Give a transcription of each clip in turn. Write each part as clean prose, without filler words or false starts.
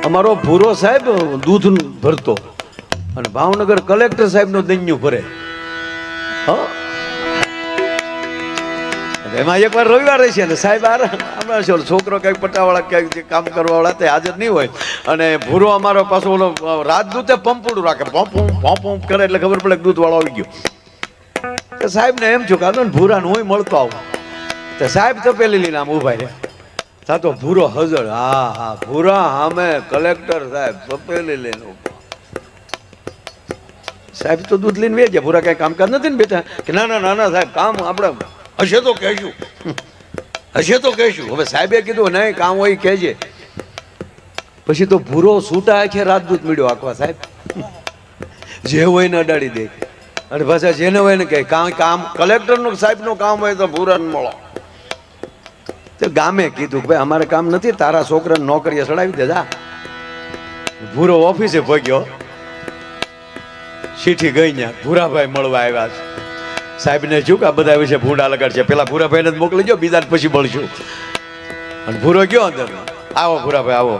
અમારો ભૂરો સાહેબ દૂધ ભરતો અને ભાવનગર કલેક્ટર સાહેબ નું દૈન્યું ભરે. એમાં એકવાર રવિવાર છે ને સાહેબ હમણાં છે છોકરો ક્યાંક પટાવાળા ક્યાંક કામ કરવા વાળા તે હાજર નહીં હોય અને ભૂરો અમારો પાછો ઓલો રાજદૂતે પંપુડું રાખે, પંપ કરે એટલે ખબર પડે દૂધ વાળો આવી ગયો. સાહેબ ને એમ છું કાં ને ભૂરા ને હું મળતો આવું તો સાહેબ તપેલી લઈને આમ ઉભા રહ્યા તો ભૂરો હજર. હા ભૂરા સામે કલેક્ટર સાહેબ તપેલી લઈને ઉભા. સાહેબ તો દૂધ લઈને વેચ્યા, ભૂરા કઈ કામકાજ નથી ને બેટા કે ના ના ના સાહેબ કામ આપણે હશે તો કહેશું, હશે તો કહેશું. હવે સાહેબે કીધું નહીં કામ હોય કહેજે. પછી તો ભૂરો છૂટા આખે રાજદૂત મળ્યો આખવા સાહેબ, જે હોય ને અડાડી દે અને પાછા જેને હોય ને કહે કામ કલેક્ટરનું સાહેબનું કામ હોય તો ભૂરાને મળો. તો ગામે કીધું ભાઈ અમારે કામ નથી, તારા છોકરાને નોકરીએ ચડાવી દે જા. ભૂરો ઓફિસે ભગ્યો, ચીઠી ગઈ ત્યાં ભૂરાભાઈ મળવા આવ્યા છે. સાહેબને શું કે આ બધા વિશે ભૂંડા લગાડશે, પેલા ભૂરાભાઈને જ મોકલી ગયો, બીજા પછી મળશું. અને ભૂરો ગયો અંદર, આવો ભૂરાભાઈ આવો,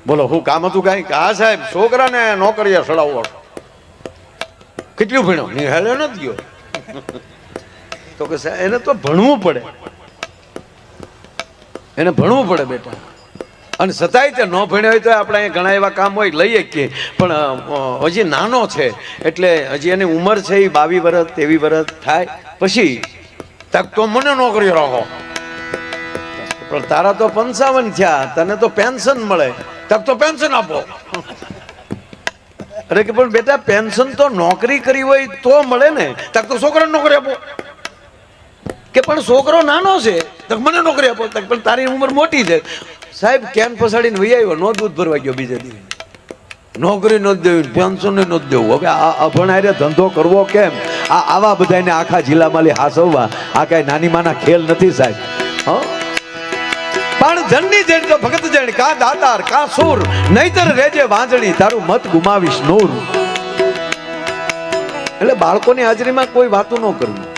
બોલો શું કામ હતું કાંઈ? હા સાહેબ છોકરાને નોકરીએ ચડાવવો. કેટલું ભણ્યો? નિહાળ્યો નથી ગયો. તો કે એને તો ભણવું પડે, એને ભણવું પડે બેટા. અને છતાંય તે ન ભણ્યો હોય તો આપણે અહીંયા ઘણા એવા કામ હોય લઈએ કે પણ હજી નાનો છે એટલે હજી એની ઉંમર છે એ 22 વર્ષ 23 વર્ષ થાય પછી તક તો મને નોકરી રાખો. પણ તારા તો 55 થયા, તને તો પેન્શન મળે, તક તો પેન્શન આપો. અરે કે પણ બેટા પેન્શન તો નોકરી કરી હોય તો મળે ને, તક તો છોકરાને નોકરી આપો. કે પણ છોકરો નાનો છે તક મને નોકરી આપો. તક પણ તારી ઉંમર મોટી છે. સાહેબ કેન પસાડીને વહી આવ્યો, નો દૂધ ભરવા ગયો બીજે દિવસે. નોકરી નથી દેવી, પેન્શન નથી દેવું. હવે આ અભણાયરે ધંધો કરવો કેમ? આવા બધાને આખા જિલ્લામાં હાસવવા આ કઈ નાની માના ખેલ નથી સાહેબ. પણ જણની જણ તો ભગત જણ કા દાતાર કા સુર, નહીતર રેજે વાંજણી તારું મત ગુમાવીશ નૂર. એટલે બાળકોની હાજરીમાં કોઈ વાતો ન કરવી.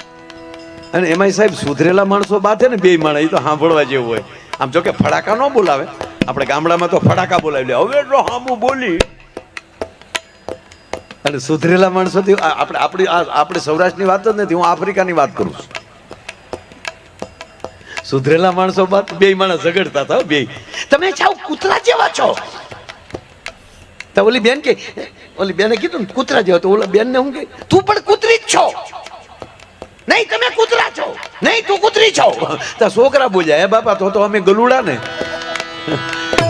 અને એમાંય સાહેબ સુધરેલા માણસો બાથે ને બે માણસ, એ તો સાંભળવા જેવું હોય. આમ જો કે ફડાકા ન બોલાવે, આપણે ગામડામાં તો ફડાકા બોલાવી લે, હવે તો હામું બોલી. અને સુધરેલા માણસોથી આપણે સૌરાષ્ટ્રની વાત જ નથી, હું આફ્રિકાની વાત કરું છું. સુધરેલા માણસો બાદ બે માણસ ઝઘડતા હતા, બે તમે જાવ કૂતરા જેવા છો. તો ઓલી બેન કે, ઓલી બેને કીધું ને કૂતરા જેવા, તો ઓલા બેન ને હું કે તું પણ કૂતરી જ છો. નહીં તમે કૂતરા છો, નહીં તું કૂતરી છો. તો છોકરા બોલ્યા હે બાપા તો અમે ગલુડા ને.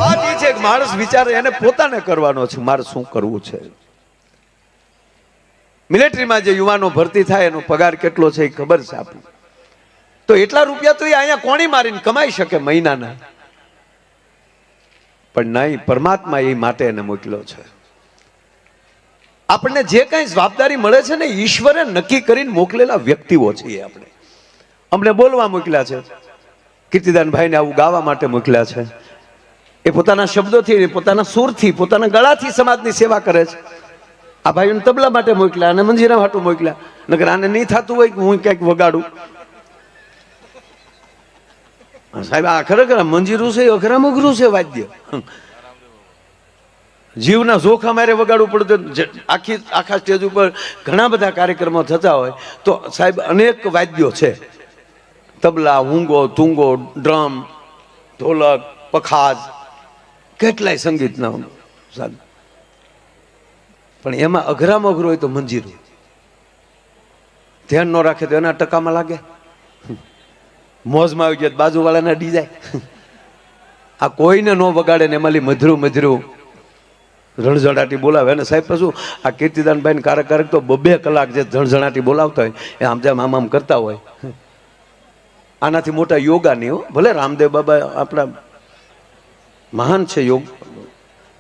વાત એ છે કે માણસ વિચારે એને પોતાને કરવાનો છે, મારે શું કરવું છે. મિલિટરીમાં જે યુવાનો ભરતી થાય એનો પગાર કેટલો છે એ ખબર છે આપણને. તો એટલા રૂપિયા તો એ અહીંયા કોણી મારીને કમાઈ શકે મહિનાના. પણ નહીં, પરમાત્મા એ માટે એને મોકલ્યો છે. આપણને જે કઈ જવાબદારી મળે છે ને ઈશ્વરે નક્કી કરીને મોકલેલા વ્યક્તિઓ છે. આપણે અમને બોલવા મોકલ્યા છે, કીર્તિદાનભાઈને આવું ગાવા માટે મોકલ્યા છે. એ પોતાના શબ્દોથી, પોતાના સુરથી, પોતાના ગળાથી સમાજની સેવા કરે છે. આ ભાઈઓને તબલા માટે મોકલ્યા અને મંજીરા માટે મોકલ્યા. નકર આને નહીં થતું હોય કે હું ક્યાંક વગાડું. સાહેબ આ ખરેખર મંજીરું છે, અઘરામ અઘરું છે વાદ્ય. જીવના જોખમ મારે વગાડવું પડતું. આખા સ્ટેજ ઉપર ઘણા બધા કાર્યક્રમો થતા હોય તો સાહેબ અનેક વાદ્યો છે, તબલા, હુંગો, તુંગો, ડ્રમ, ઢોલક, પખાજ, કેટલાય સંગીતના સાહેબ. પણ એમાં અઘરામાં અઘરું હોય તો મંજીરું. ધ્યાન ન રાખે તો એના ટકામાં લાગે. મોજમાં આવી જાય બાજુવાળાને ડી જાય. આ કોઈને ન વગાડે ને એમાં મધરું મધરું ઝણઝણાટી બોલાવે. અને સાહેબ પાછું આ કીર્તિદાનભાઈ કારક તો 2 કલાક જે ઝણઝણાટી બોલાવતા હોય એ આમ જેમ આમ કરતા હોય. આનાથી મોટા યોગા નહીં હો. ભલે રામદેવ બાબા આપણા મહાન છે યોગ,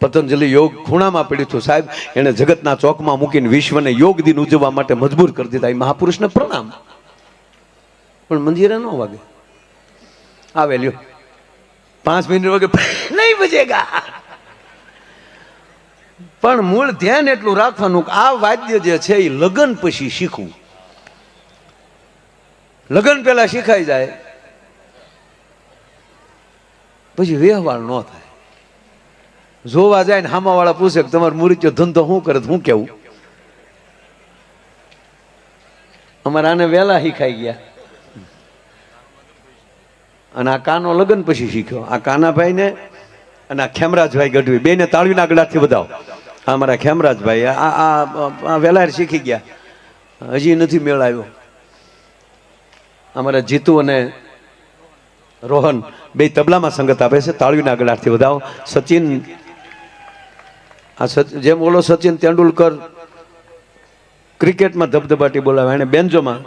પતંજલિ યોગ ખૂણામાં પડ્યું હતું સાહેબ, એને જગતના ચોકમાં મૂકીને વિશ્વને યોગ દિન ઉજવવા માટે મજબૂર કરી દીધા. એ મહાપુરુષને પ્રણામ. પણ મંજીરા ન વાગે. આવે લ્યો 5 મિનિટ વાગે નહીં બજેગા. પણ મૂળ ધ્યાન એટલું રાખવાનું કે આ વાદ્ય જે છે એ લગ્ન પછી શીખવું. લગ્ન પહેલા શીખાઈ જાય પછી વ્યવહાર ન થાય. જોવા જાય ને હામાવાળા પૂછે કે તમારો મુરીચો ધંધો શું કરે, શું કેવું? અમારે આને વહેલા શીખાઈ ગયા, અને આ કાનો લગ્ન પછી શીખ્યો. આ કાનાભાઈ ને અને આ ખેમરાજભાઈ ગઢવી બેને તાળીના ગળાથી વધાવો. આ અમારા ખેમરાજભાઈ આ વહેલા શીખી ગયા, હજી નથી મેળ આવ્યો. અમારા જીતુ અને રોહન બે તબલામાં સંગત આપે છે, તાળીના ગળાથી વધાવો. સચિન, જેમ ઓલો સચિન તેંડુલકર ક્રિકેટમાં ધબધબાટી બોલાવે, એને બેન્જોમાં,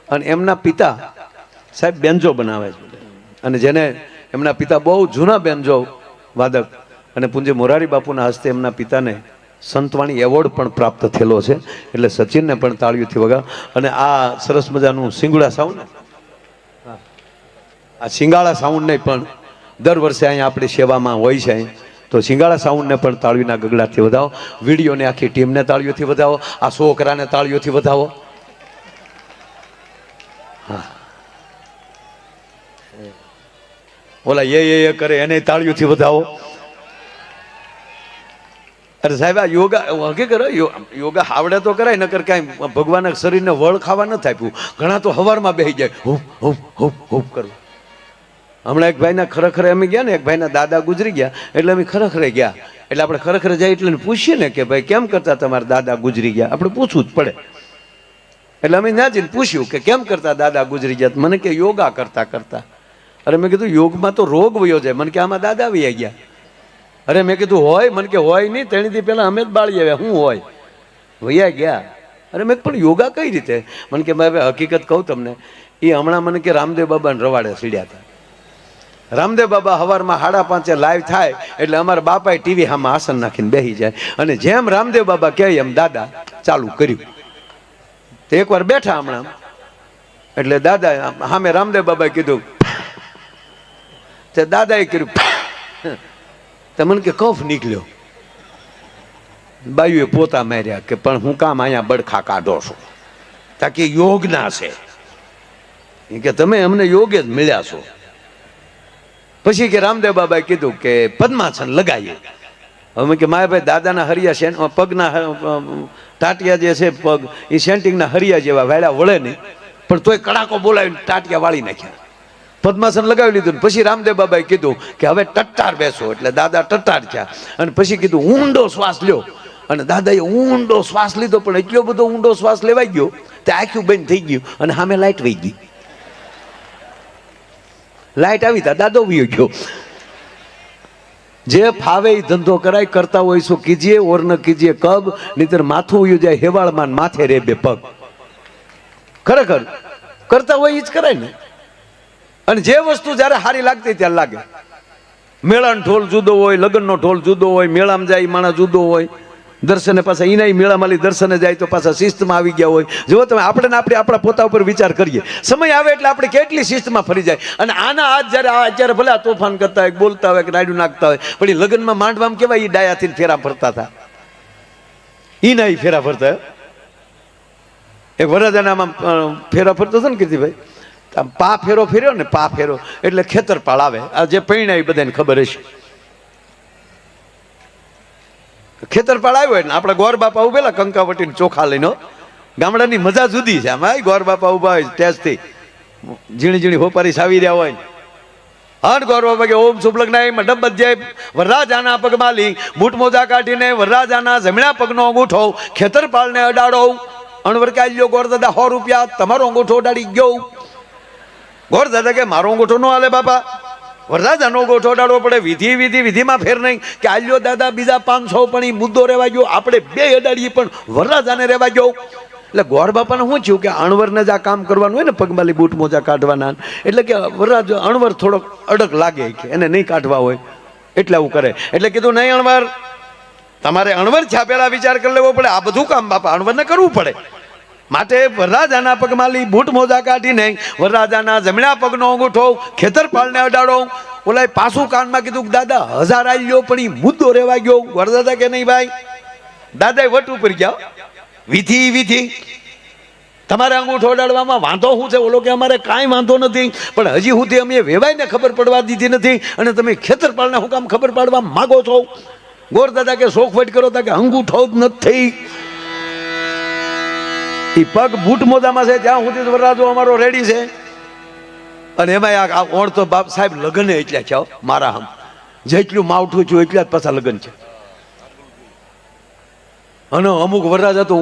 અને એમના પિતા સાહેબ બેન્જો બનાવે છે. અને જેને એમના પિતા બહુ જૂના બેન્જો વાદક, અને પૂજ્ય મોરારી બાપુના હસ્તે એમના પિતાને સંતવાણી એવોર્ડ પણ પ્રાપ્ત થયેલો છે. એટલે સચિનને પણ તાળીઓથી વગા. અને આ સરસ મજાનું સિંગુડા સાઉન્ડ, આ સિંગાળા સાઉન્ડને પણ દર વર્ષે અહીંયા આપણી સેવામાં હોય છે. તો સિંગાળા સાઉન્ડને પણ તાળીના ગગડાથી વધાવો. વિડીયોને આખી ટીમને તાળીઓથી વધાવો. આ છોકરાને તાળીઓથી વધાવો. હા, ઓલા એ કરે એને તાળીઓથી વધાવો. અરે સાહેબ આ યોગા હકે કરો, યોગા આવડે તો કરાય, નકર કાંઈ ભગવાનના શરીરને વળ ખાવા નથી આપ્યું. ઘણા તો હવારમાં બેસી જાય, હુપ હુપ હુપ હુપ કરવું. હમણાં એક ભાઈના ખરેખર અમે ગયા ને, એક ભાઈના દાદા ગુજરી ગયા, એટલે અમે ખરેખરે ગયા. એટલે આપણે ખરેખર જાય એટલે પૂછીએ ને કે ભાઈ કેમ કરતા તમારા દાદા ગુજરી ગયા, આપણે પૂછવું જ પડે. એટલે અમે ત્યાં જઈને પૂછ્યું કે કેમ કરતા દાદા ગુજરી ગયા? મને કે યોગા કરતા કરતા. અરે મેં કીધું યોગમાં તો રોગ વયો જાય. મને કે આમાં દાદા વયા ગયા. અરે મેં કીધું હોય? મને કે હોય નહીં, તેણીથી પહેલાં અમે જ બાળી આવ્યા, શું હોય, વયા ગયા. અરે મેં પણ યોગા કઈ રીતે? મને કે ભાઈ હકીકત કહું તમને, એ હમણાં મને કે રામદેવ બાબાને રવાડે સીડ્યા હતા. રામદેવ બાબા સવારમાં 5:30 લાઈવ થાય એટલે અમારા બાપાએ ટીવી સામે આસન નાખીને બેસી જાય, અને જેમ રામદેવ બાબા કહે એમ દાદા ચાલુ કર્યું. તો એકવાર બેઠા હમણાં, એટલે દાદા સામે રામદેવ બાબાએ કીધું, તે દાદાએ કર્યું, તો મને કે કફ નીકળ્યો. બાયુએ પોતા માર્યા કે પણ હું કામ અહીંયા બડખા કાઢો છો, તાકી યોગ ના છે, કે તમે અમને યોગે જ મળ્યા છો. પછી કે રામદેવ બાબાએ કીધું કે પદ્માસન લગાવીએ. હવે કે મારા ભાઈ દાદાના હરિયા પગના ટાટિયા જે છે પગ, એ સેન્ટિંગના હરિયા જેવા વાળ્યા વળે નહીં, પણ તોય કડાકો બોલાવીને ટાટિયા વાળી નાખ્યા. પદ્માસન લગાવી લીધું. પછી રામદેવ બાબાએ કીધું કે હવે ટટ્ટાર બેસો, એટલે દાદા ટટ્ટાર થયા. અને પછી કીધું ઊંડો શ્વાસ લ્યો, અને દાદાએ ઊંડો શ્વાસ લીધો, પણ એટલો બધો ઊંડો શ્વાસ લેવાઈ ગયો તે આખું બંધ થઈ ગયું, અને સામે લાઈટ વહી ગઈ. લાઈટ આવી તા દાદો વયો ગયો. જે ફાવે એ ધંધો કરાય, કરતા હોય શું કીજીએ ઓર ન કીજીએ કબ, નહીતર માથું ઉયું જાય હેવાળમાં, માથે રે બે પગ. ખરેખર કરતા હોય એ જ કરાય ને. અને જે વસ્તુ જ્યારે સારી લાગતી ત્યારે લાગે. મેળાનો ઢોલ જુદો હોય, લગ્નનો ઢોલ જુદો હોય, મેળામાં જાય માણસ જુદો હોય, દર્શને પાછા એના મેળામાં દર્શને જાય તો પાછા શિસ્તમાં આવી ગયા હોય. જો તમે આપણે આપણા પોતા ઉપર વિચાર કરીએ, સમય આવે એટલે આપણે કેટલી શિસ્તમાં ફરી જાય. અને આના હાથ જ્યારે અત્યારે ભલે તોફાન કરતા હોય, બોલતા હોય કે રાયડું નાખતા હોય, પણ એ લગ્નમાં માંડવામાં કેવાય એ ડાયાથી ફેરા ફરતા હતા. એ ના એ ફેરા ફરતા. એક વરરાજાનામાં ફેરા ફરતો હતો ને કીર્તિભાઈ, પા ફેરો ફેર્યો ને, પા ફેરો એટલે ખેતરપાળ આવે. આ જે પૈણા એ બધાને ખબર હશે. ખેતરપાળ આવ્યો એટલે આપણા ગોર બાપા ઉભેલા કંકાવટી ચોખા લઈને. ગામડાની મજા જુદી છે. આમાં ગોર બાપા ઉભા હોય ટેસ્ટથી, ઝીણી ઝીણી હોપારી સાવી રહ્યા હોય. હર ગોર બાપા કે ઓમ શુભ લગ્ન ડબ્બત જાય વરરાજાના પગમાં લી, બૂટ મોજા કાઢીને વરરાજાના જમણા પગનો અંગૂઠો ખેતરપાળને અડાડો. અણવર કાલ્યો ગોર દાદા 100 રૂપિયા, તમારો અંગૂઠો અડાડી ગયો. ગોર દાદા કે મારો અંગૂઠો ન હાલે બાપા, વરરાજાનો અંગૂઠો અડાડવો પડે. વિધિમાં ફેર નહીં કે આલ્યો દાદા બીજા 500, પણ એ મુદ્દો રહેવા ગયો. આપણે 2 અડાડીએ પણ વરરાજાને રહેવા ગયો. એટલે ગોર બાપાને શું થયું કે અણવરને જ આ કામ કરવાનું હોય ને, પગમાલી બૂટ મોજા કાઢવાના, એટલે કે વરરાજ અણવર થોડોક અડક લાગે કે એને નહીં કાઢવા હોય એટલે આવું કરે. એટલે કીધું નહીં અણવર, તમારે અણવર થયા પહેલા વિચાર કરી લેવો પડે. આ બધું કામ બાપા અણવરને કરવું પડે. માટે વરરાજાના પગમાલી બૂટ મોજા કાઢીને વરરાજાના જમણા પગનો અંગૂઠો ખેતરપાળને અડાડો. ઓલા પાછું કાનમાં કીધું દાદા 1000 આલ્યો, પણ એ મુદ્દો રહેવા ગયો. વરદાદા કે નહીં ભાઈ, દાદા વટ ઉપર ગયા. વિધિ તમારે અંગૂઠો અડાડવામાં વાંધો શું છે? ઓલો કે અમારે કાંઈ વાંધો નથી, પણ હજી સુધી અમે વેવાઈને ખબર પડવા દીધી નથી, અને તમે ખેતરપાળને હું કામ ખબર પાડવા માગો છો? ગોર દાદા કે શોખવટ કરો તા કે અંગૂઠો જ નથી. એ પગ બૂટ મોજામાં છે ત્યાં સુધી વરરાજો અમારો રેડી છે. અને એમાં આ ઓણ તો બાપ સાહેબ લગ્ન એટલા છે મારા હમ, જેટલું માવઠું છું એટલા જ પાછા લગ્ન છે. અને અમુક વરરાજા તો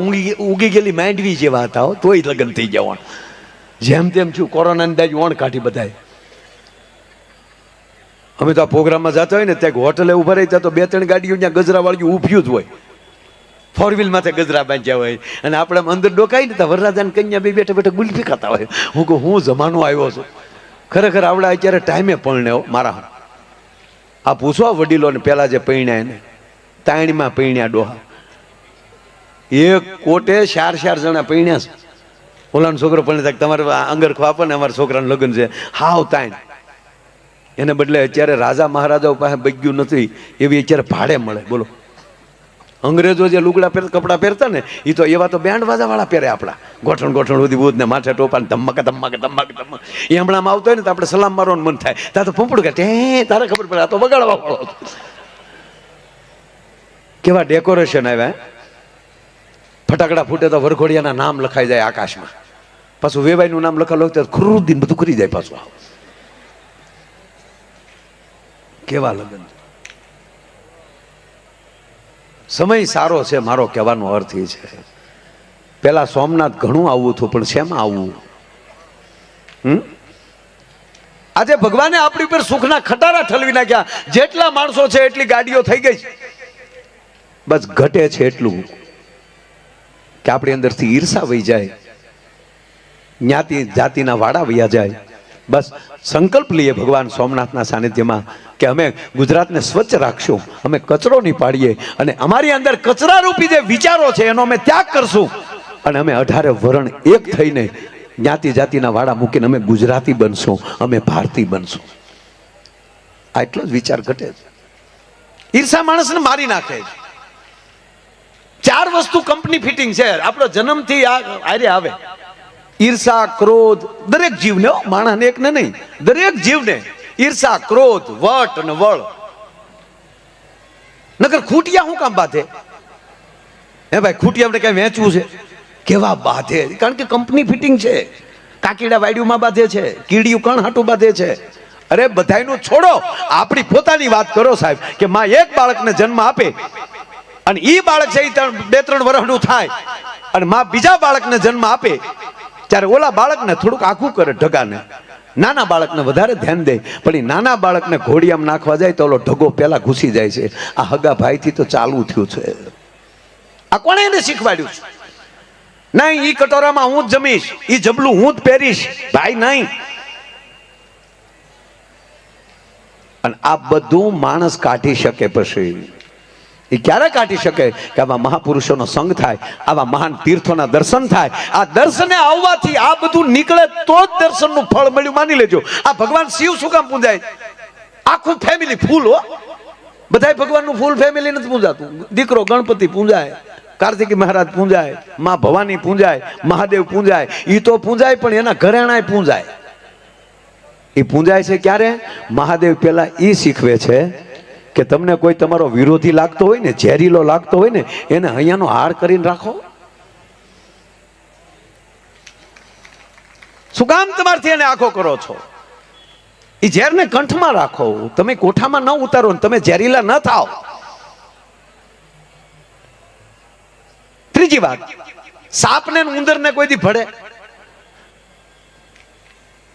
ઉગી ગયેલી માંડવી જેવા હતા તોય લગ્ન થઈ જવા. જેમ તેમ છું કોરોનાની દાજ ઓણ કાઢી બધાય. અમે તો આ પ્રોગ્રામમાં જતા હોય ને ત્યાં હોટલે ઉભા રહી ત્યાં તો 2-3 ગાડીઓ ત્યાં ગજરા વાળી ઊભ્યું જ હોય, 4 વ્હીલ માથે ગજરા બાંધ્યા હોય. અને આપણે અંદર ડોકાઈ ને ત્યાં વરરાજાને કન્યા બે બેઠા બેઠા ગુલ્ફી ખાતા હોય. હું કહું હું જમાનો આવ્યો છું. ખરેખર આવડે અત્યારે ટાઈમે પરણે મારા આ પૂછવા વડીલોને પેલા જે પૈણ્યા એને તાણીમાં પૈણ્યા ડોહા એક કોટે 4 જણા પૈણ્યા છે. ઓલાનો છોકરો પણ તમારે અંગરખો આપો ને અમારા છોકરાનું લગ્ન છે હાવ તાણ. એને બદલે અત્યારે રાજા મહારાજાઓ પાસે બગ્યું નથી એવી અત્યારે ભાડે મળે. બોલો અંગ્રેજો જે લુગડા કપડા પહેરતા ને એ તો એવા તો બેન્ડ વાજા વાળા પહેરે આપણા ગોઠણ સુધી બુધ ને માથે ટોપા ધમક એ હમણાં આવતો હોય ને તો આપણે સલામ મારવાનું મન થાય. ત્યાં તો પંપડું કે તારે ખબર પડે આ તો બગાડવા વાળો. કેવા ડેકોરેશન આવ્યા, ફટાકડા ફૂટે તો વરઘોડિયાના નામ લખાઈ જાય આકાશમાં, પાછું વેવાઈનું નામ લખાયેલું હોય તો ખુરુદ્દીન બધું કરી જાય પાછું. કેવા લગ્ન. સમય સારો છે મારો કહેવાનો અર્થ એ છે. પેલા સોમનાથ ઘણું આવવું હતું પણ શેમાં આવવું? આજે ભગવાને આપણી ઉપર સુખના ખટારા ઠલવી નાખ્યા. જેટલા માણસો છે એટલી ગાડીઓ થઈ ગઈ, બસ ઘટે છે એટલું કે આપણી અંદરથી ઈર્ષા વહી જાય, જ્ઞાતિ જાતિના વાડા વયા જાય. બસ સંકલ્પ લઈએ ભગવાન સોમનાથના સાનિધ્યમાં કે અમે ગુજરાતને સ્વચ્છ રાખશું, અમે કચરો નહીં પાડીએ અને અમારી અંદર કચરા રૂપી જે વિચારો છે એનો અમે ત્યાગ કરશું અને અમે 18 વરણ એક થઈને જ્ઞાતિ જાતિના વાડા મૂકીને અમે ગુજરાતી બનશું, અમે ભારતીય બનશું. આટલો જ વિચાર ઘટે છે. ઈર્ષા માણસને મારી નાખે છે. 4 વસ્તુ કંપની ફિટિંગ છે. આપણો જન્મથી આરે આવે ઈર્ષા ક્રોધ દરેક જીવને, માણસને એકને નહીં, દરેક જીવને ઈર્ષા ક્રોધ વટ અને વળ. નકર ખૂટિયા શું કામ બાંધે? હે ભાઈ ખૂટિયા આપણે કઈ વેચવું છે? કેવા બાંધે? કારણ કે કંપની ફિટિંગ છે. કાકીડા વાડીઓમાં બાંધે છે, કીડીયું કણ હાટું બાંધે છે. અરે બધાયનું છોડો, આપણી પોતાની વાત કરો સાહેબ કે માં એક બાળકને જન્મ આપે અને ઈ બાળક છે 2-3 વર્ષનું થાય અને માં બીજા બાળકને જન્મ આપે ત્યારે ઓલા બાળકને થોડુંક આખું કરે ઢગાને, નાના બાળકને વધારે ધ્યાન દે. પણ એ નાના બાળકને ઘોડિયામાં નાખવા જાય તો ઓલો ઢગો પેલા ઘૂસી જાય છે. આ હગા ભાઈથી તો ચાલુ થયું છે. આ કોણે એને શીખવાડ્યું છે? નહીં ઈ કટોરામાં હું જ જમીશ, ઈ જબલું હું જ પહેરીશ, ભાઈ નહીં. અને આ બધું માણસ કાઢી શકે પછી એ ક્યારે કાઢી શકે કે આવા મહાપુરુષોનો સંગ થાય, આવા મહાન તીર્થોના દર્શન થાય. આ દર્શને આવવાથી આ બધું નીકળે તો જ દર્શનનું ફળ મળ્યું. માની લેજો. આ ભગવાન શિવ શું કામ પૂજાય? આખું ફેમિલી ફૂલ હો, બધાય ભગવાનનું ફૂલ ફેમિલી નથી પૂજાતું. દીકરો ગણપતિ પૂજાય, કાર્તિકી મહારાજ પૂજાય, માં ભવાની પૂજાય, મહાદેવ પૂજાય. એ તો પૂજાય પણ એના ઘરેણાય પૂજાય. એ પૂજાય છે ક્યારે? મહાદેવ પેલા એ શીખવે છે કે તમને કોઈ તમારો વિરોધી લાગતો હોય ને, ઝેરીલો લાગતો હોય ને, એને અહીંયાનો હાર કરીને રાખો. શું કામ તમારથી એને આખો કરો છો? એ ઝેરને કંઠમાં રાખો. તમે કોઠામાં ન ઉતારો ને તમે ઝેરીલા ન થાઓ. ત્રીજી વાત, સાપને ઉંદરને કોઈ દી ભળે?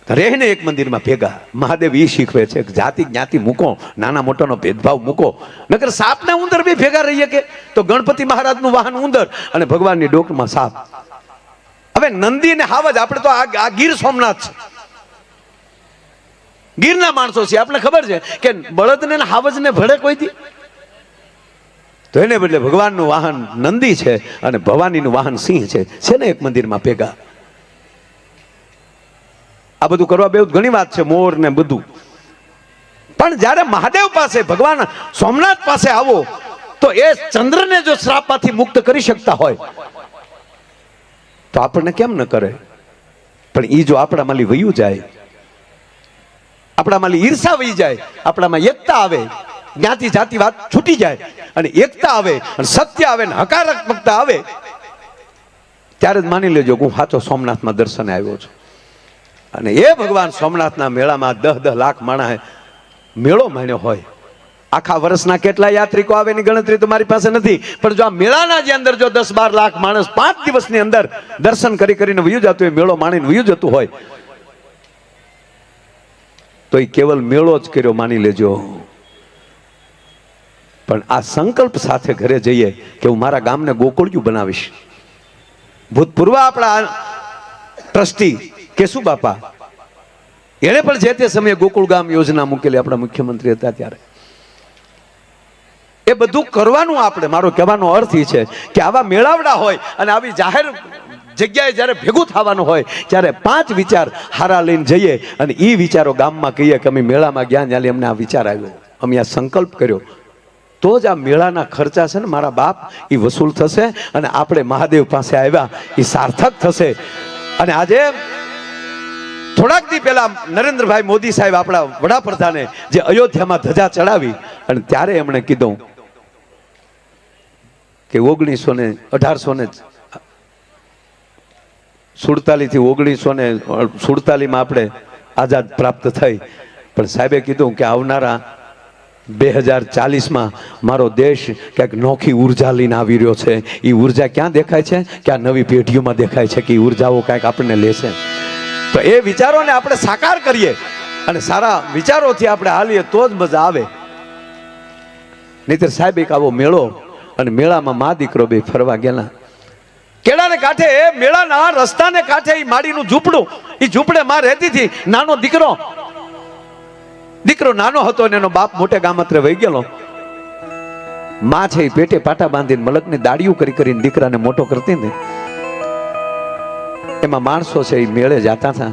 રહેને એક મંદિરમાં ભેગા. મહાદેવ એ શીખવે છે કે જાતિ જ્ઞાતિ મૂકો, નાના મોટાનો ભેદભાવ મૂકો. નકર સાપ ને ઉંદર બી ભેગા રહીએ કે? તો ગણપતિ મહારાજનું વાહન ઉંદર અને ભગવાનની ડોકમાં સાપ. હવે નંદી ને હાવજ, આપણે તો આ ગીર સોમનાથ છે, ગીરના માણસો છે, આપણે ખબર છે કે બળદને હાવજને ભળે કોઈ દી? તો એને બદલે ભગવાનનું વાહન નંદી છે અને ભવાનીનું વાહન સિંહ છે ને એક મંદિરમાં ભેગા. આ બધું કરવા બે ઘણી વાત છે, મોર ને બધું. પણ જ્યારે મહાદેવ પાસે, ભગવાન સોમનાથ પાસે આવો તો એ ચંદ્રને જો શ્રાપમાંથી મુક્ત કરી શકતા હોય તો આપણને કેમ ન કરે? પણ એ જો આપણામાંથી વયું જાય, આપણામાંથી ઈર્ષા વહી જાય, આપણામાં એકતા આવે, જ્ઞાતિ જાતિ વાત છૂટી જાય અને એકતા આવે અને સત્ય આવે ને હકારાત્મકતા આવે, ત્યારે જ માની લેજો હું સાચો સોમનાથમાં દર્શને આવ્યો છું. અને એ ભગવાન સોમનાથના મેળામાં 10-10 લાખ માણસ મેળો માણ્યો હોય. આખા વર્ષના કેટલા યાત્રિકો આવે એની ગણતરી તો મારી પાસે નથી, પણ જો આ મેળાના જે અંદર જો 10-12 લાખ માણસ 5 દિવસની અંદર દર્શન કરીને વયું જતું હોય, મેળો માણીને વયું જતું હોય, તો એ કેવલ મેળો જ કર્યો માની લેજો. પણ આ સંકલ્પ સાથે ઘરે જઈએ કે હું મારા ગામને ગોકુળિયું બનાવીશ. ભૂતપૂર્વ આપણા ટ્રસ્ટી કેશુ બાપા એને પણ જે તે સમયે ગોકુળ ગામ યોજના મૂકેલી, આપણા મુખ્યમંત્રી હતા ત્યારે. એ બધું કરવાનું આપણે, મારો કહેવાનો અર્થ એ છે કે આવા મેળાવડા હોય અને આવી જાહેર જગ્યાએ જ્યારે ભેગું થવાનું હોય ત્યારે 5 વિચાર હારા લઈને જઈએ અને એ વિચારો ગામમાં કહીએ કે અમે મેળામાં ગયા ત્યારે અમને આ વિચાર આવ્યો, અમે આ સંકલ્પ કર્યો, તો જ આ મેળાના ખર્ચા છે ને મારા બાપ એ વસૂલ થશે અને આપણે મહાદેવ પાસે આવ્યા એ સાર્થક થશે. અને આજે થોડાક દી પહેલા નરેન્દ્રભાઈ મોદી સાહેબ આપણા વડાપ્રધાને જે અયોધ્યામાં ધજા ચડાવી અને ત્યારે એમણે કીધું કે 1847 થી 1947 માં આપણે આઝાદ પ્રાપ્ત થઈ, પણ સાહેબે કીધું કે આવનારા 2040માં મારો દેશ ક્યાંક નોખી ઉર્જા લઈને આવી રહ્યો છે. એ ઉર્જા ક્યાં દેખાય છે કે આ નવી પેઢીઓમાં દેખાય છે કે એ ઉર્જાઓ કાંઈક આપણને લેશે. તો એ વિચારોને આપણે સાકાર કરીએ અને સારા વિચારોથી આપણે હાલીએ તો જ મજા આવે. નહીતર સાહેબ એક આવો મેળો અને મેળામાં મા દીકરો બે ફરવા ગયેલા, કેળાને કાંઠે મેળાના રસ્તાને કાંઠે એ માડીનું ઝૂંપડું, એ ઝૂંપડે માં રહેતી હતી નાનો દીકરો નાનો હતો અને એનો બાપ મોટે ગામત્રે વહી ગયેલો. માં છે એ પેટે પાટા બાંધીને મલકની દાડિયું કરીને દીકરાને મોટો કરતી હતી. એમાં માણસો છે એ મેળે જતા હતા.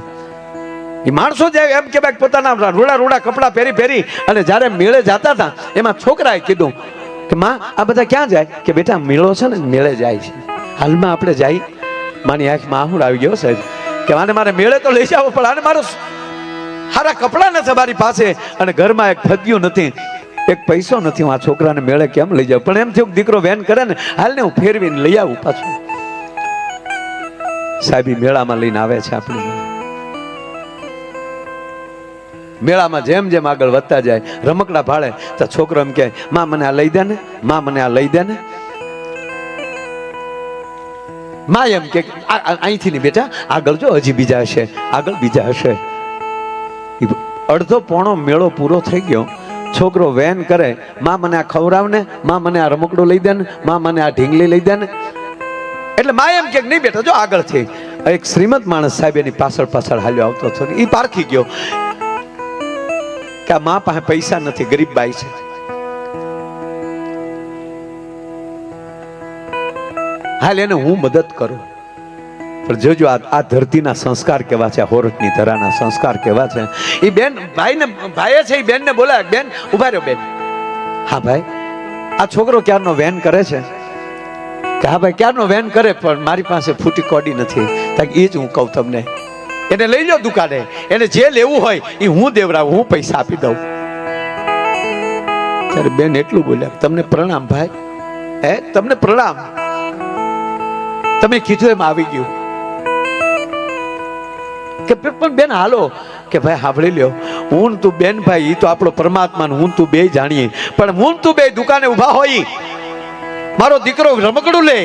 એ માણસો જે એમ કે પોતાના રૂડા કપડા પહેરી અને જ્યારે મેળે જતા હતા એમાં છોકરાએ કીધું કે માં આ બધા ક્યાં જાય? કે બેટા મેળો છે ને મેળે જાય છે, હાલમાં આપણે જાય. માની આંખમાં આહુડ આવી ગયો સાહેબ કે મારે મેળે તો લઈ જાવ, પણ આને મારો સારા કપડા નથી મારી પાસે અને ઘરમાં એક ફગ્યું નથી, એક પૈસો નથી, હું આ છોકરાને મેળે કેમ લઈ જાઉં? પણ એમ થયું દીકરો વેન કરે ને, હાલ ને હું ફેરવીને લઈ આવું પાછું. સાહેબ મેળામાં લઈને આવે છે આપણે. મેળામાં જેમ જેમ આગળ વધતા જાય રમકડા ભાળે તો છોકરો એમ કહે માં મને આ લઈ દે ને, માં મને આ લઈ દે ને. માં એમ કે અહીંથી નહીં બેટા, આગળ જો હજી બીજા હશે, આગળ બીજા હશે. અડધો પોણો મેળો પૂરો થઈ ગયો, છોકરો વેન કરે માં મને આ ખવડાવ ને, માં મને આ રમકડું લઈ દે ને, માં મને આ ઢીંગલી લઈ દે ને. એટલે માં એમ કે નહીં બેટા જો આગળથી. એક શ્રીમંત માણસ સાહેબ એની પાછળ હાલ્યો આવતો હતો, એ પારખી ગયો કે આ માં પાસે પૈસા નથી, ગરીબ બાઈ છે. હાલ એને હું મદદ કરું. પણ જોજો આ ધરતીના સંસ્કાર કેવા છે, હોરઠની ધરાના સંસ્કાર કેવા છે. એ બેન ભાઈએ છે એ બેનને બોલાય, બેન ઉભા રહ્યો બેન. હા ભાઈ આ છોકરો ક્યારનો વેન કરે છે? કે હા ભાઈ ક્યારનો વેન કરે, પણ મારી પાસે ફૂટી કોડી નથી. એ જ હું કહું તમને, એને લઈ જાઓ દુકાને, એને જે લેવું હોય એ હું દેવરાવું, હું પૈસા આપી દઉં. ત્યારે બેન એટલું બોલ્યા તમને પ્રણામ ભાઈ, તમને પ્રણામ, તમે કીધું એમ આવી ગયું. કે પણ બેન હાલો, કે ભાઈ સાંભળી લ્યો, હું તું બેન ભાઈ એ તો આપણો પરમાત્મા હું તું બે જાણીએ, પણ હું તું બે દુકાને ઉભા હોય, મારો દીકરો રમકડું લે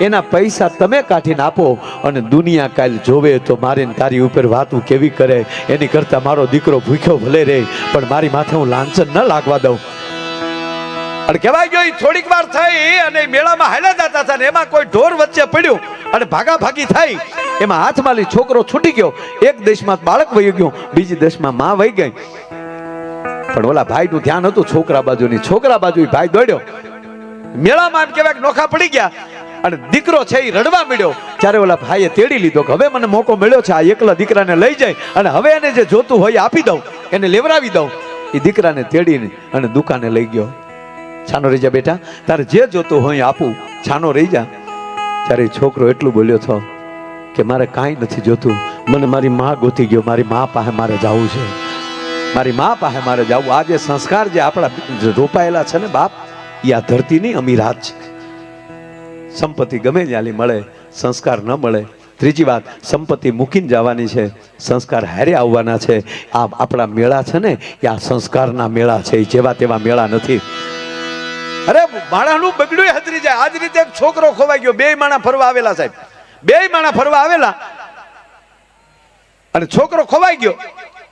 એના પૈસા તમે કાઢીને આપો અને દુનિયા કાલ જોવે તો મારે તારી ઉપર વાતું કેવી કરે, એની કરતા મારો દીકરો ભૂખ્યો ભલે રહે પણ મારી માથે હું લાંછન ન લાગવા દઉં. અને કહેવાય ગયો થોડીક વાર થઈ અને મેળામાં હાલ્યા જતા હતા ને એમાં કોઈ ઢોર વચ્ચે પડ્યું અને ભાગાભાગી થઈ, એમાં હાથમાં છોકરો છૂટી ગયો. એક દેશમાં બાળક વહી ગયું, બીજી દેશમાં માં વહી ગઈ. પણ ઓલા ભાઈ નું ધ્યાન હતું છોકરા બાજુની, છોકરા બાજુ ભાઈ દોડ્યો. મેળામાં એમ કહેવાય નોખા પડી ગયા અને દીકરો છે એ રડવા મળ્યો. ત્યારે ઓલા ભાઈએ તેડી લીધો કે હવે મને મોકો મળ્યો છે, આ એકલા દીકરાને લઈ જાય અને હવે એને જે જોતું હોય આપી દઉં, એને લેવરાવી દઉં. એ દીકરાને તેડીને અને દુકાને લઈ ગયો. છાનો રહી જા બેટા, તારે જે જોતું હોય આપું, છાનો રહી જા. ત્યારે છોકરો એટલું બોલ્યો હતો કે મારે કાંઈ નથી જોતું, મને મારી માં ગોતી ગયો, મારી માં પાસે મારે જવું છે. મારી મા પાસે મારે જવું. આ જે સંસ્કાર જે આપણા રોપાયેલા છે ને બાપ, એ આ ધરતીની અમીરાત છે. સંપત્તિ ગમે ત્યાંથી મળે, સંસ્કાર ન મળે. ત્રીજી વાત, સંપત્તિ મૂકીને જવાની છે, સંસ્કાર હારે આવવાના છે. આ આપણા મેળા છે ને એ આ સંસ્કારના મેળા છે, એ જેવા તેવા મેળા નથી. અરે માણાનું બગડ્યું હતરી જાય. આજ રીતે એક છોકરો ખોવાઈ ગયો. બે માણા ફરવા આવેલા સાહેબ, બે માણા ફરવા આવેલા અને છોકરો ખોવાઈ ગયો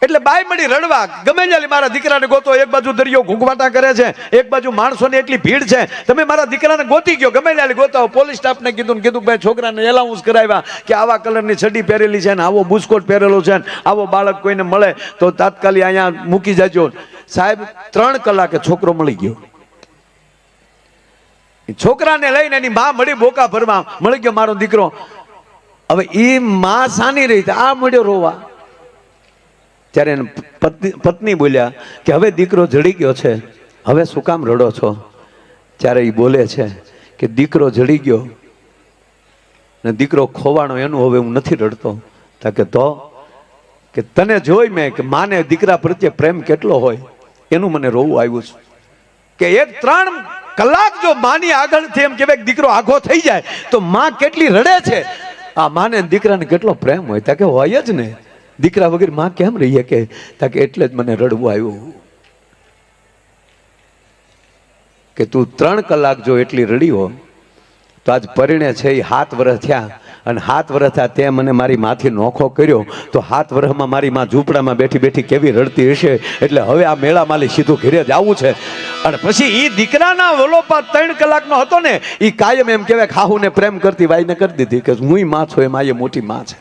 એટલે બાઈ મળી રડવા. ગમે ત્યાંથી મારા દીકરાને ગોતો. એક બાજુ દરિયો ઘૂંઘવાટા કરે છે, એક બાજુ માણસોની એટલી ભીડ છે. તમે મારા દીકરાને ગોતી ગયો, ગમે ત્યાંથી ગોતાવો. પોલીસ સ્ટાફને કીધું ભાઈ છોકરાને એલાઉન્સ કરાવ્યા કે આવા કલરની ચડ્ડી પહેરેલી છે ને આવો બુસ્કોટ પહેરેલો છે ને આવો બાળક કોઈને મળે તો તાત્કાલિક અહીંયા મૂકી જજો. સાહેબ 3 કલાકે છોકરો મળી ગયો. છોકરાને લઈને એની માં મળી બોકા ભરવા. મળી ગયો મારો દીકરો. હવે એ માં સાની રહી, આ મળ્યો રોવા. ત્યારે એને પત્ની બોલ્યા કે હવે દીકરો જડી ગયો છે, હવે શું કામ રડો છો? ત્યારે એ બોલે છે કે દીકરો જડી ગયો ને દીકરો ખોવાનો એનું હવે હું નથી રડતો. તો કે તને જોઈ મેં કે માને દીકરા પ્રત્યે પ્રેમ કેટલો હોય એનું મને રોવું આવ્યું છે. કે 3 કલાક જો માની આગળથી એમ કહેવાય કે દીકરો આઘો થઈ જાય તો માં કેટલી રડે છે. આ માને દીકરાને કેટલો પ્રેમ હોય. કે હોય જ ને, દીકરા વગર માં કેમ રહીએ? કે એટલે જ મને રડવું આવ્યું કે તું 3 કલાક જો એટલી રડી હો તો આજ પરિણે છે એ 7 વર્ષ થયા. અને 7 વર્ષ થયા તે મને મારી માથી નોખો કર્યો તો 7 વર્ષમાં મારી માં ઝૂંપડામાં બેઠી બેઠી કેવી રડતી હશે. એટલે હવે આ મેળા માલી સીધું ઘરે જ આવવું છે. અને પછી એ દીકરાના વલોપા 3 કલાકનો હતો ને એ કાયમ એમ કહેવાય ખાહુને પ્રેમ કરતી વાઈને કરી દીધી કે હું માં છું, એમ આ મોટી માં છે.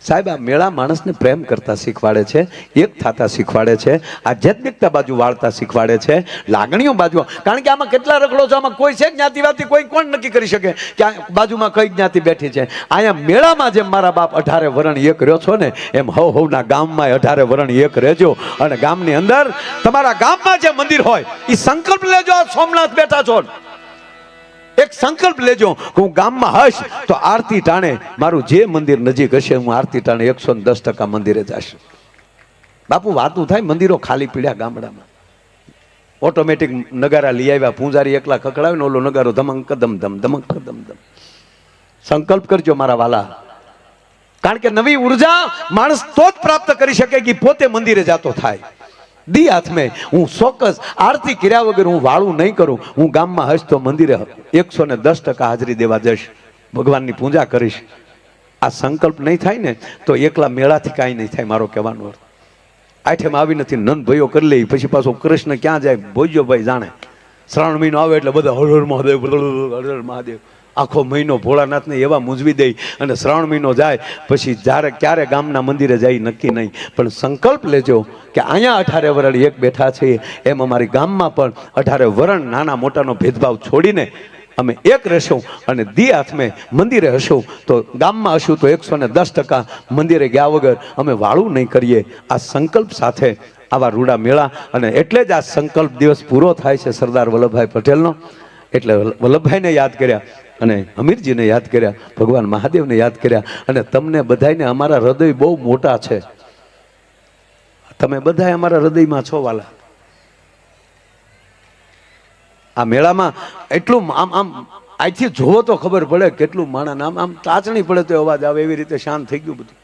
સાહેબ, આ મેળા માણસને પ્રેમ કરતા શીખવાડે છે, એક થતા શીખવાડે છે, આધ્યાત્મિકતા બાજુ વાળતા શીખવાડે છે, લાગણીઓ બાજુ. કારણ કે આમાં કેટલા રખડો છો, આમાં કોઈ છે જ્ઞાતિવાદી, કોઈ કોણ નક્કી કરી શકે કે બાજુમાં કઈ જ્ઞાતિ બેઠી છે? અહીંયા મેળામાં જેમ મારા બાપ 18 વરણ એક રહ્યો છો ને એમ હવના ગામમાં 18 વરણ એક રહેજો. અને ગામની અંદર તમારા ગામમાં જે મંદિર હોય એ સંકલ્પ લેજો. સોમનાથ બેઠા છો, એક સંકલ્પ લેજો કે હું ગામમાં હશ તો આરતી ટાણે મારું જે મંદિર નજીક હશે હું આરતી ટાણે 110% મંદિરે જશે. બાપુ વાતું થાય, મંદિરો ખાલી પીડ્યા ગામડામાં. ઓટોમેટિક નગારા લઈ આવ્યા, પૂંજારી એકલા કકડાવે ને ઓલો નગારો ધમંક કદમ ધમ ધમંક કદમ ધમ. સંકલ્પ કરજો મારા વાલા, કારણ કે નવી ઉર્જા માણસ તો જ પ્રાપ્ત કરી શકે કે પોતે મંદિરે જાતો થાય. દી હાથમે હું ચોક્કસ આરતી કર્યા વગર હું વાળું નહીં કરું. હું ગામમાં હશ તો મંદિરે 110% હાજરી દેવા જઈશ, ભગવાનની પૂજા કરીશ. આ સંકલ્પ નહીં થાય ને તો એકલા મેળાથી કાંઈ નહીં થાય. મારો કહેવાનો અર્થ આઠેમ આવી નથી, નંદ ભાઈઓ કરી લે, પછી પાછો કૃષ્ણ ક્યાં જાય ભોજો ભાઈ જાણે. શ્રાવણ મહિનો આવે એટલે બધા હર હર મહાદેવ, હર હર મહાદેવ. આખો મહિનો ભોળાનાથને એવા મૂંઝવી દઈ અને શ્રાવણ મહિનો જાય પછી જ્યારે ક્યારે ગામના મંદિરે જાય નક્કી નહીં. પણ સંકલ્પ લેજો કે અહીંયા 18 વરણ એક બેઠા છે, એમ અમારી ગામમાં પણ 18 વરણ નાના મોટાનો ભેદભાવ છોડીને અમે એક રહેશું અને દી હાથમે મંદિરે હશું. તો ગામમાં હશું તો 110% મંદિરે ગયા વગર અમે વાળું નહીં કરીએ. આ સંકલ્પ સાથે આવા રૂડા મેળા. અને એટલે જ આ સંકલ્પ દિવસ પૂરો થાય છે સરદાર વલ્લભભાઈ પટેલનો. એટલે વલ્લભભાઈને યાદ કર્યા અને હમીરજીને યાદ કર્યા, ભગવાન મહાદેવને યાદ કર્યા. અને તમને બધાને અમારા હૃદય બહુ મોટા છે. તમે બધા અમારા હૃદયમાં છો વાલા. આ મેળામાં એટલું આમ આમ અહીંથી જોવો તો ખબર પડે કેટલું માણસ આમ આમ ટાચણી પડે તો અવાજ આવે, એવી રીતે શાંત થઈ ગયું બધું.